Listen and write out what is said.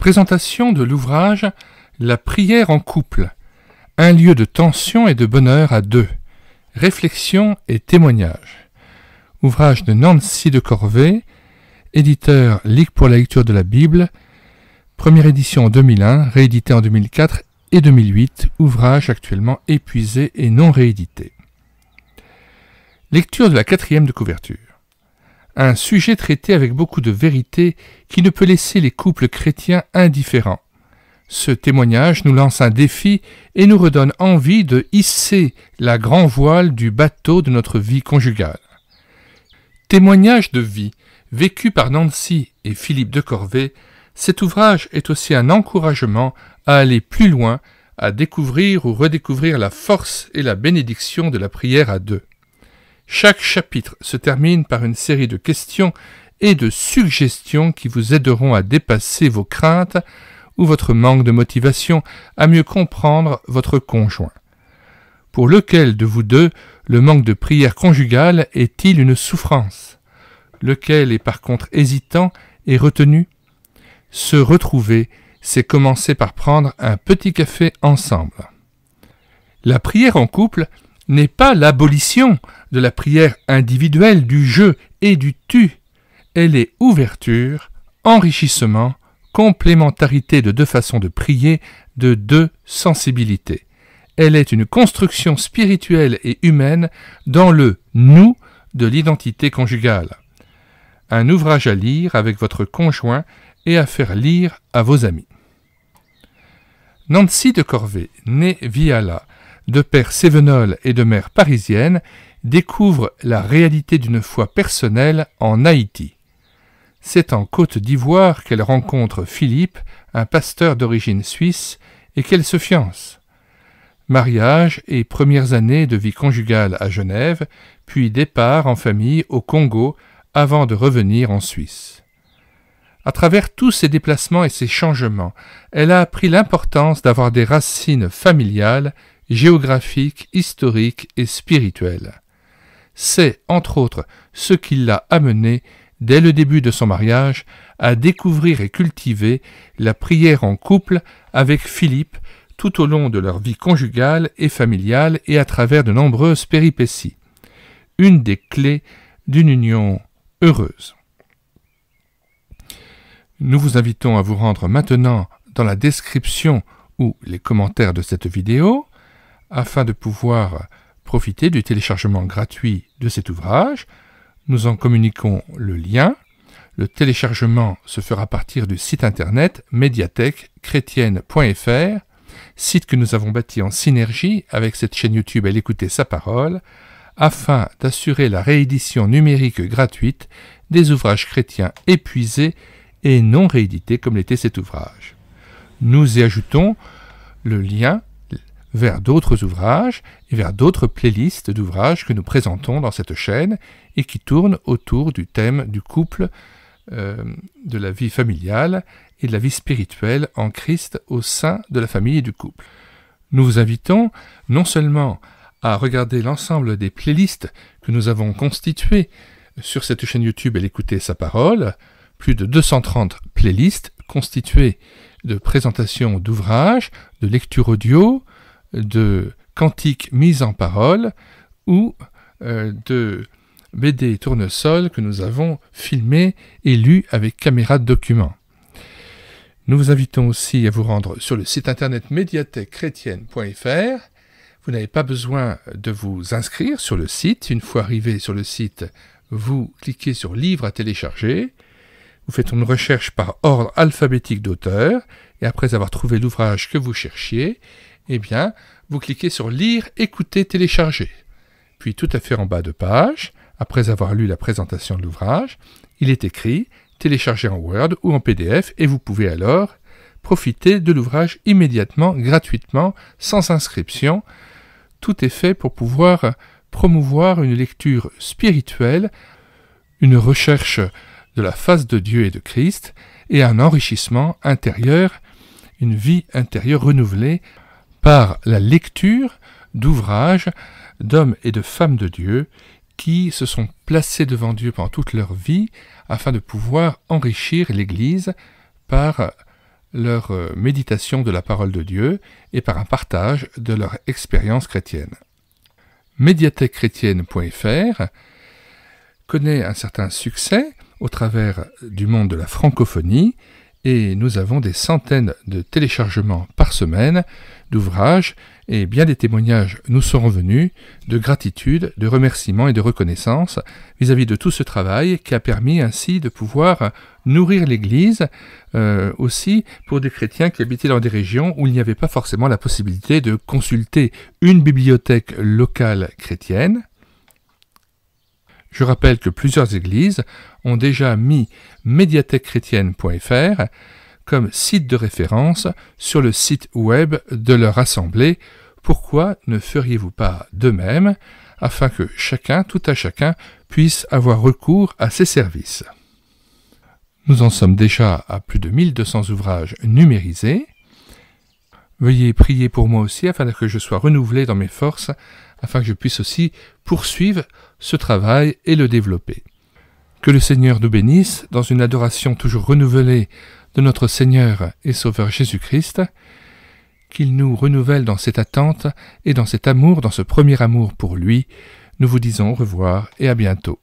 Présentation de l'ouvrage « La prière en couple », un lieu de tension et de bonheur à deux, réflexion et témoignage. Ouvrage de Nancy de Corvée, éditeur Ligue pour la lecture de la Bible, première édition en 2001, réédité en 2004 et 2008, ouvrage actuellement épuisé et non réédité. Lecture de la 4e de couverture. Un sujet traité avec beaucoup de vérité qui ne peut laisser les couples chrétiens indifférents. Ce témoignage nous lance un défi et nous redonne envie de hisser la grand voile du bateau de notre vie conjugale. Témoignage de vie, vécu par Nancy et Philippe de Corvée, cet ouvrage est aussi un encouragement à aller plus loin, à découvrir ou redécouvrir la force et la bénédiction de la prière à deux. Chaque chapitre se termine par une série de questions et de suggestions qui vous aideront à dépasser vos craintes ou votre manque de motivation, à mieux comprendre votre conjoint. Pour lequel de vous deux le manque de prière conjugale est-il une souffrance? Lequel est par contre hésitant et retenu? Se retrouver, c'est commencer par prendre un petit café ensemble. La prière en couple n'est pas l'abolition de la prière individuelle, du je et du tu. Elle est ouverture, enrichissement, complémentarité de deux façons de prier, de deux sensibilités. Elle est une construction spirituelle et humaine dans le « nous » de l'identité conjugale. Un ouvrage à lire avec votre conjoint et à faire lire à vos amis. Nancy de Corvée, née Viala, de père cévenol et de mère parisienne, découvre la réalité d'une foi personnelle en Haïti. C'est en Côte d'Ivoire qu'elle rencontre Philippe, un pasteur d'origine suisse, et qu'elle se fiance. Mariage et premières années de vie conjugale à Genève, puis départ en famille au Congo avant de revenir en Suisse. À travers tous ces déplacements et ces changements, elle a appris l'importance d'avoir des racines familiales, géographiques, historiques et spirituelles. C'est, entre autres, ce qui l'a amenée, dès le début de son mariage, à découvrir et cultiver la prière en couple avec Philippe tout au long de leur vie conjugale et familiale et à travers de nombreuses péripéties. Une des clés d'une union heureuse. Nous vous invitons à vous rendre maintenant dans la description ou les commentaires de cette vidéo afin de pouvoir profiter du téléchargement gratuit de cet ouvrage. Nous en communiquons le lien. Le téléchargement se fera à partir du site internet médiathèque-chrétienne.fr, site que nous avons bâti en synergie avec cette chaîne YouTube Elle écouter sa parole, afin d'assurer la réédition numérique gratuite des ouvrages chrétiens épuisés et non réédités comme l'était cet ouvrage. Nous y ajoutons le lien vers d'autres ouvrages et vers d'autres playlists d'ouvrages que nous présentons dans cette chaîne et qui tournent autour du thème du couple, de la vie familiale et de la vie spirituelle en Christ au sein de la famille et du couple. Nous vous invitons non seulement à regarder l'ensemble des playlists que nous avons constituées sur cette chaîne YouTube Elle écouter sa parole, plus de 230 playlists constituées de présentations d'ouvrages, de lectures audio, de cantiques mises en parole ou de BD tournesol que nous avons filmés et lus avec caméra de document. Nous vous invitons aussi à vous rendre sur le site internet médiathèque-chrétienne.fr. Vous n'avez pas besoin de vous inscrire sur le site. Une fois arrivé sur le site, vous cliquez sur « Livre à télécharger ». Vous faites une recherche par ordre alphabétique d'auteur et après avoir trouvé l'ouvrage que vous cherchiez, eh bien, vous cliquez sur « Lire, écouter, télécharger ». Puis tout à fait en bas de page, après avoir lu la présentation de l'ouvrage, il est écrit « Télécharger en Word ou en PDF » et vous pouvez alors profiter de l'ouvrage immédiatement, gratuitement, sans inscription. Tout est fait pour pouvoir promouvoir une lecture spirituelle, une recherche de la face de Dieu et de Christ, et un enrichissement intérieur, une vie intérieure renouvelée par la lecture d'ouvrages d'hommes et de femmes de Dieu qui se sont placés devant Dieu pendant toute leur vie afin de pouvoir enrichir l'Église par leur méditation de la parole de Dieu et par un partage de leur expérience chrétienne. Médiathèquechrétienne.fr connaît un certain succès au travers du monde de la francophonie et nous avons des centaines de téléchargements par semaine d'ouvrages et bien des témoignages nous sont revenus de gratitude, de remerciement et de reconnaissance vis-à-vis de tout ce travail qui a permis ainsi de pouvoir nourrir l'Église aussi pour des chrétiens qui habitaient dans des régions où il n'y avait pas forcément la possibilité de consulter une bibliothèque locale chrétienne. Je rappelle que plusieurs églises ont déjà mis médiathèquechrétienne.fr comme site de référence sur le site web de leur assemblée. Pourquoi ne feriez-vous pas de même afin que chacun, tout à chacun, puisse avoir recours à ces services? Nous en sommes déjà à plus de 1200 ouvrages numérisés. Veuillez prier pour moi aussi afin que je sois renouvelé dans mes forces, afin que je puisse aussi poursuivre ce travail et le développer. Que le Seigneur nous bénisse dans une adoration toujours renouvelée de notre Seigneur et Sauveur Jésus-Christ, qu'il nous renouvelle dans cette attente et dans cet amour, dans ce premier amour pour lui. Nous vous disons au revoir et à bientôt.